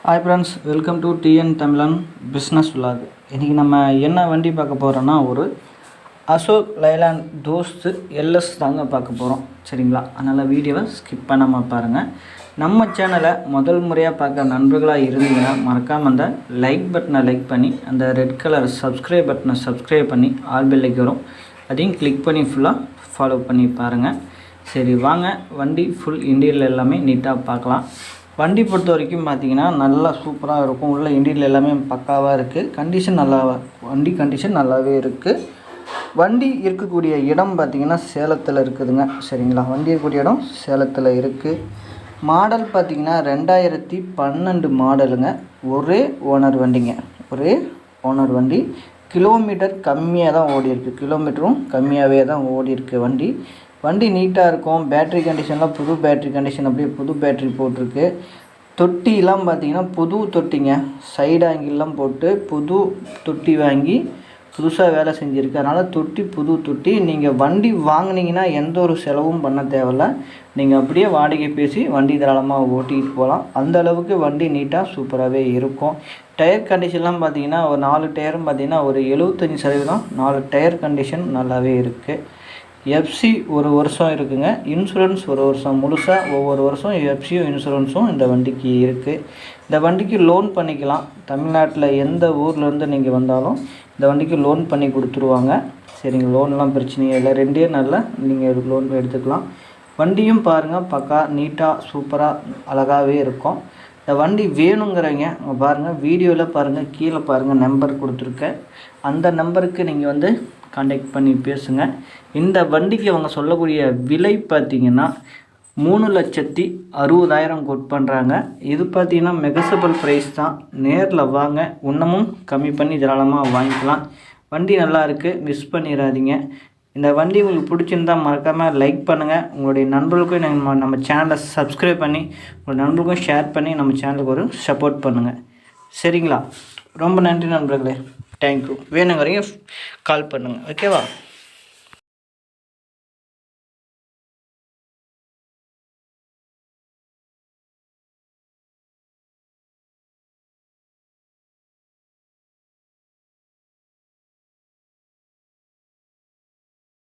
Hi friends, welcome to TN தமிழன் business vlog. இன்றைக்கி நம்ம என்ன வண்டி பார்க்க போகிறோன்னா, ஒரு அசோக் லைலாண்ட் தோஸ்து எல்எஸ் தாங்க பார்க்க போகிறோம். சரிங்களா? அதனால் வீடியோவை ஸ்கிப் பண்ணாமல் பாருங்கள். நம்ம சேனலை முதல் முறையாக பார்க்க நண்பர்களாக இருந்தீங்கன்னா மறக்காமல் அந்த லைக் பட்டனை லைக் பண்ணி, அந்த ரெட் கலர் சப்ஸ்கிரைப் பட்டனை சப்ஸ்கிரைப் பண்ணி ஆல் பெல்லைக்கு வரும், அதையும் கிளிக் பண்ணி ஃபுல்லாக ஃபாலோ பண்ணி பாருங்கள். சரி வாங்க, வண்டி ஃபுல் இன்டீரியல் எல்லாமே நீட்டாக பார்க்கலாம். வண்டி பொறுத்த வரைக்கும் பார்த்திங்கன்னா நல்லா சூப்பராக இருக்கும். உள்ள இன்டீரியல் எல்லாமே பக்காவாக இருக்குது. வண்டி கண்டிஷன் நல்லாவே இருக்குது. வண்டி இருக்கக்கூடிய இடம் பார்த்திங்கன்னா சேலத்தில் இருக்குதுங்க. சரிங்களா? வண்டி இருக்கக்கூடிய இடம் சேலத்தில் இருக்குது. மாடல் பார்த்திங்கன்னா 2012 மாடலுங்க. ஒரே ஓனர் வண்டிங்க. ஒரே ஓனர் வண்டி. கிலோமீட்டர் கம்மியாக தான் ஓடி இருக்குது. கிலோமீட்டரும் கம்மியாகவே தான் ஓடி இருக்குது வண்டி. வண்டி நீட்டாக இருக்கும். பேட்ரி கண்டிஷன்லாம் புது பேட்ரி கண்டிஷன், அப்படியே புது பேட்ரி போட்டிருக்கு. தொட்டிலாம் பார்த்திங்கன்னா புது தொட்டிங்க. சைடு ஆங்கிள்லாம் போட்டு புது தொட்டி வாங்கி புதுசாக வேலை செஞ்சுருக்கு. அதனால் தொட்டி புது தொட்டி. நீங்கள் வண்டி வாங்கினீங்கன்னா எந்த ஒரு செலவும் பண்ண தேவையில்ல. நீங்கள் அப்படியே வாடகை பேசி வண்டி தாராளமாக ஓட்டிகிட்டு போகலாம். அந்த அளவுக்கு வண்டி நீட்டாக சூப்பராகவே இருக்கும். டயர் கண்டிஷன்லாம் பார்த்திங்கன்னா ஒரு 4 டயரும் பார்த்திங்கன்னா ஒரு 75% 4 டயர் கண்டிஷன் நல்லாவே இருக்குது. எஃப்சி 1 வருஷம் இருக்குங்க. இன்சூரன்ஸ் 1 வருஷம் முழுசாக. ஒவ்வொரு வருஷம் எஃப்சியும் இன்சூரன்ஸும் இந்த வண்டிக்கு இருக்குது. இந்த வண்டிக்கு லோன் பண்ணிக்கலாம். தமிழ்நாட்டில் எந்த ஊர்லேருந்து நீங்கள் வந்தாலும் இந்த வண்டிக்கு லோன் பண்ணி கொடுத்துருவாங்க. சரிங்க, லோன்லாம் பிரச்சனையே இல்லை. 2 நாளில் நீங்கள் லோன் எடுத்துக்கலாம். வண்டியும் பாருங்கள், பக்கா நீட்டாக சூப்பராக அழகாகவே இருக்கும். இந்த வண்டி வேணுங்கிறவங்க பாருங்கள், வீடியோவில் பாருங்கள், கீழே பாருங்கள் நம்பர் கொடுத்துருக்கேன். அந்த நம்பருக்கு நீங்கள் கான்டாக்ட் பண்ணி பேசுங்க. இந்த வண்டிக்கு அவங்க சொல்லக்கூடிய விலை பார்த்திங்கன்னா 3,60,000 கோட் பண்ணுறாங்க. இது பார்த்திங்கன்னா மெகசபிள் ப்ரைஸ் தான். நேரில் வாங்க, இன்னமும் கம்மி பண்ணி தாராளமாக வாங்கிக்கலாம். வண்டி நல்லா இருக்குது, மிஸ் பண்ணிடாதீங்க. இந்த வண்டி உங்களுக்கு பிடிச்சிருந்தால் மறக்காமல் லைக் பண்ணுங்கள். உங்களுடைய நண்பர்களுக்கும் நம்ம சேனலை சப்ஸ்கிரைப் பண்ணி உங்களோட நண்பர்களுக்கும் ஷேர் பண்ணி நம்ம சேனலுக்கு ஒரு சப்போர்ட் பண்ணுங்கள். சரிங்களா? ரொம்ப நன்றி நண்பர்களே. தேங்க்யூ. வேணுங்கிறீங்க கால் பண்ணுங்கள். ஓகேவா?